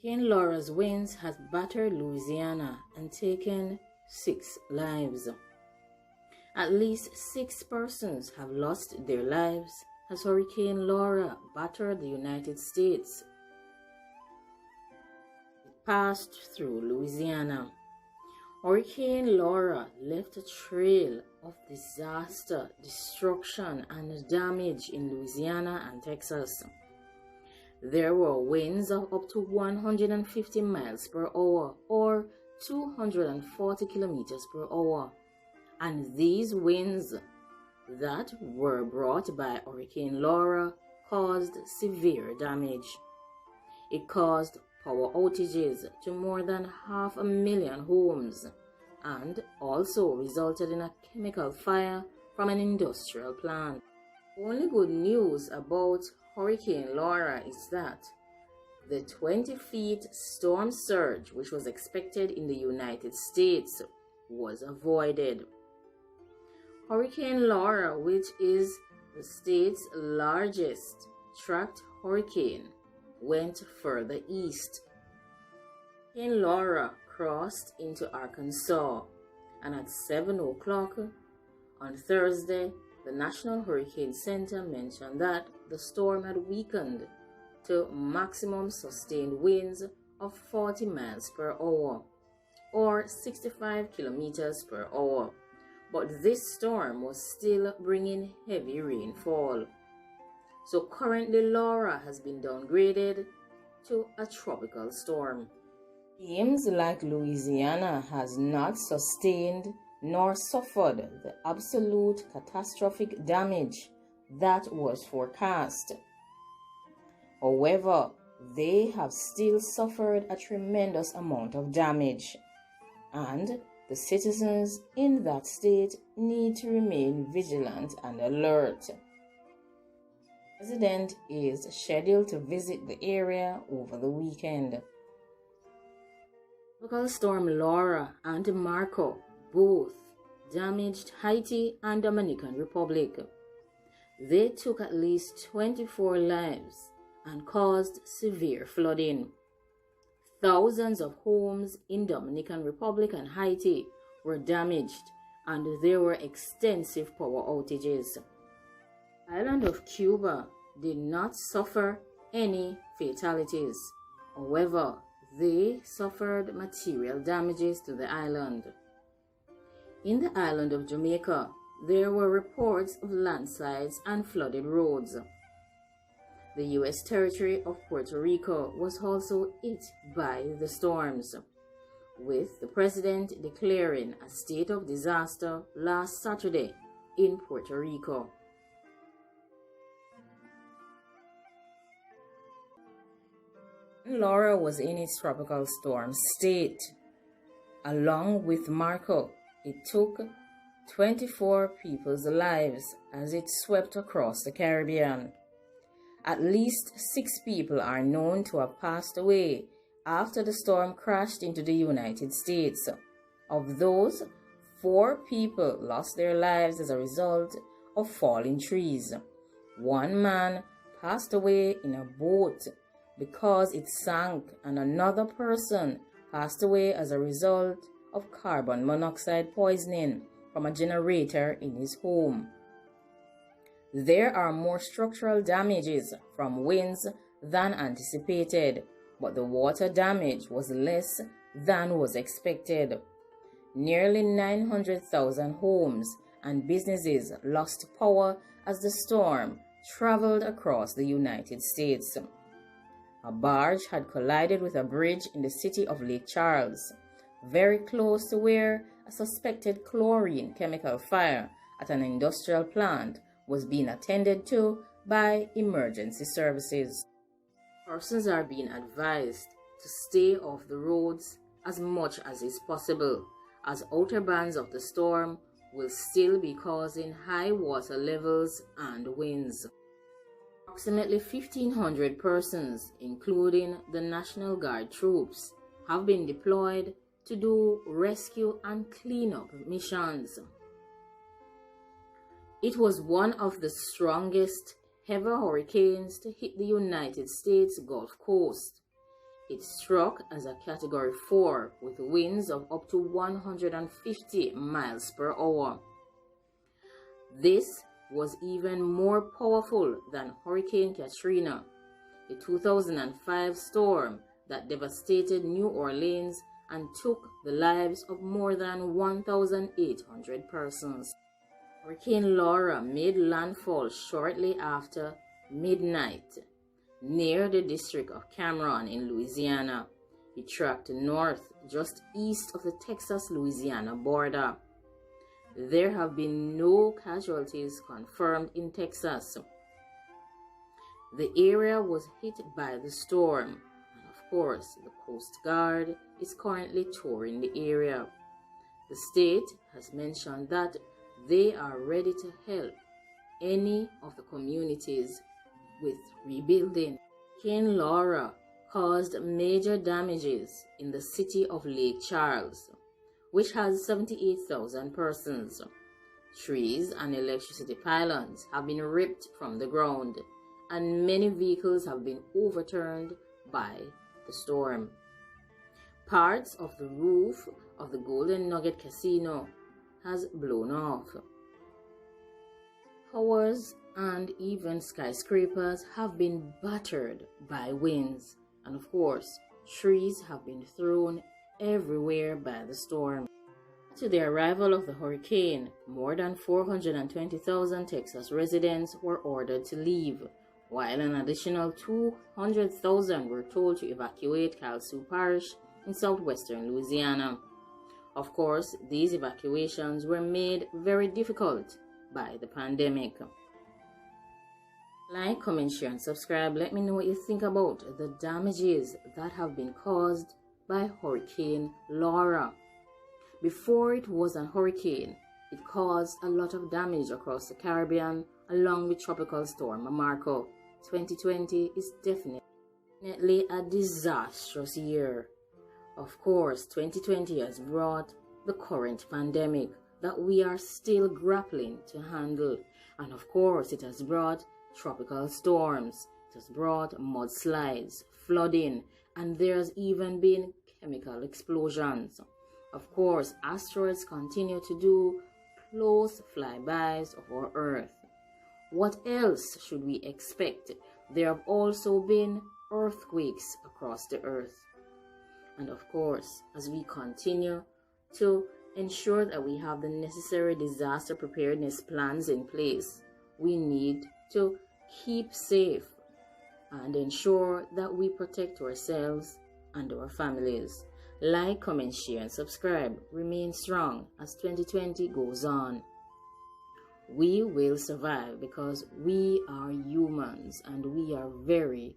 Hurricane Laura's winds has battered Louisiana and taken 6 lives. At least 6 persons have lost their lives as Hurricane Laura battered the United States. It passed through Louisiana. Hurricane Laura left a trail of disaster, destruction, and damage in Louisiana and Texas. There were winds of up to 150 miles per hour or 240 kilometers per hour. And these winds that were brought by Hurricane Laura caused severe damage. It caused power outages to more than 500,000 homes and also resulted in a chemical fire from an industrial plant. Only good news about Hurricane Laura is that the 20-feet storm surge which was expected in the United States was avoided. Hurricane Laura, which is the state's largest tracked hurricane, went further east. Hurricane Laura crossed into Arkansas, and at 7 o'clock on Thursday, the National Hurricane Center mentioned that the storm had weakened to maximum sustained winds of 40 miles per hour or 65 kilometers per hour. But this storm was still bringing heavy rainfall. So currently Laura has been downgraded to a tropical storm. Teams like Louisiana has not sustained nor suffered the absolute catastrophic damage that was forecast. However, they have still suffered a tremendous amount of damage, and the citizens in that state need to remain vigilant and alert. The president is scheduled to visit the area over the weekend. Tropical storm Laura and Marco both damaged Haiti and Dominican Republic. They took at least 24 lives and caused severe flooding. Thousands of homes in Dominican Republic and Haiti were damaged, and there were extensive power outages. The island of Cuba did not suffer any fatalities. However, they suffered material damages to the island. In the island of Jamaica, there were reports of landslides and flooded roads. The U.S. territory of Puerto Rico was also hit by the storms, with the president declaring a state of disaster last Saturday in Puerto Rico. Laura was in its tropical storm state. Along with Marco, it took 24 people's lives as it swept across the Caribbean. At least 6 people are known to have passed away after the storm crashed into the United States. Of those, 4 people lost their lives as a result of falling trees. 1 man passed away in a boat because it sank, and another person passed away as a result of carbon monoxide poisoning from a generator in his home. There are more structural damages from winds than anticipated, but the water damage was less than was expected. Nearly 900,000 homes and businesses lost power as the storm traveled across the United States. A barge had collided with a bridge in the city of Lake Charles, very close to where a suspected chlorine chemical fire at an industrial plant was being attended to by emergency services. Persons are being advised to stay off the roads as much as is possible, as outer bands of the storm will still be causing high water levels and winds. Approximately 1,500 persons, including the National Guard troops, have been deployed to do rescue and cleanup missions. It was one of the strongest ever hurricanes to hit the United States Gulf Coast. It struck as a Category 4 with winds of up to 150 miles per hour. This was even more powerful than Hurricane Katrina, the 2005 storm that devastated New Orleans and took the lives of more than 1,800 persons. Hurricane Laura made landfall shortly after midnight near the district of Cameron in Louisiana. It tracked north just east of the Texas-Louisiana border. There have been no casualties confirmed in Texas. The area was hit by the storm, and of course, the Coast Guard is currently touring the area. The state has mentioned that they are ready to help any of the communities with rebuilding. Hurricane Laura caused major damages in the city of Lake Charles, which has 78,000 persons. Trees and electricity pylons have been ripped from the ground, and many vehicles have been overturned by the storm. Parts of the roof of the Golden Nugget Casino has blown off. Towers and even skyscrapers have been battered by winds, and of course, trees have been thrown everywhere by the storm. To the arrival of the hurricane, more than 420,000 Texas residents were ordered to leave, while an additional 200,000 were told to evacuate Calcasieu Parish in southwestern Louisiana. Of course, these evacuations were made very difficult by the pandemic. Like, comment, share, and subscribe. Let me know what you think about the damages that have been caused by Hurricane Laura. Before it was a hurricane, it caused a lot of damage across the Caribbean along with Tropical Storm Marco. 2020 is definitely a disastrous year. Of course, 2020 has brought the current pandemic that we are still grappling to handle. And of course, it has brought tropical storms, it has brought mudslides, flooding, and there's even been chemical explosions. Of course, asteroids continue to do close flybys of our Earth. What else should we expect? There have also been earthquakes across the Earth. And of course, as we continue to ensure that we have the necessary disaster preparedness plans in place, we need to keep safe and ensure that we protect ourselves and our families. Like, comment, share, and subscribe. Remain strong as 2020 goes on. We will survive because we are humans and we are very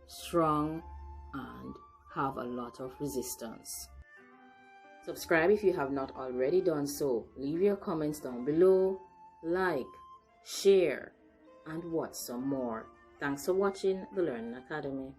strong and have a lot of resistance. Subscribe if you have not already done so. Leave your comments down below. Like, share, and watch some more. Thanks for watching the Learning Academy.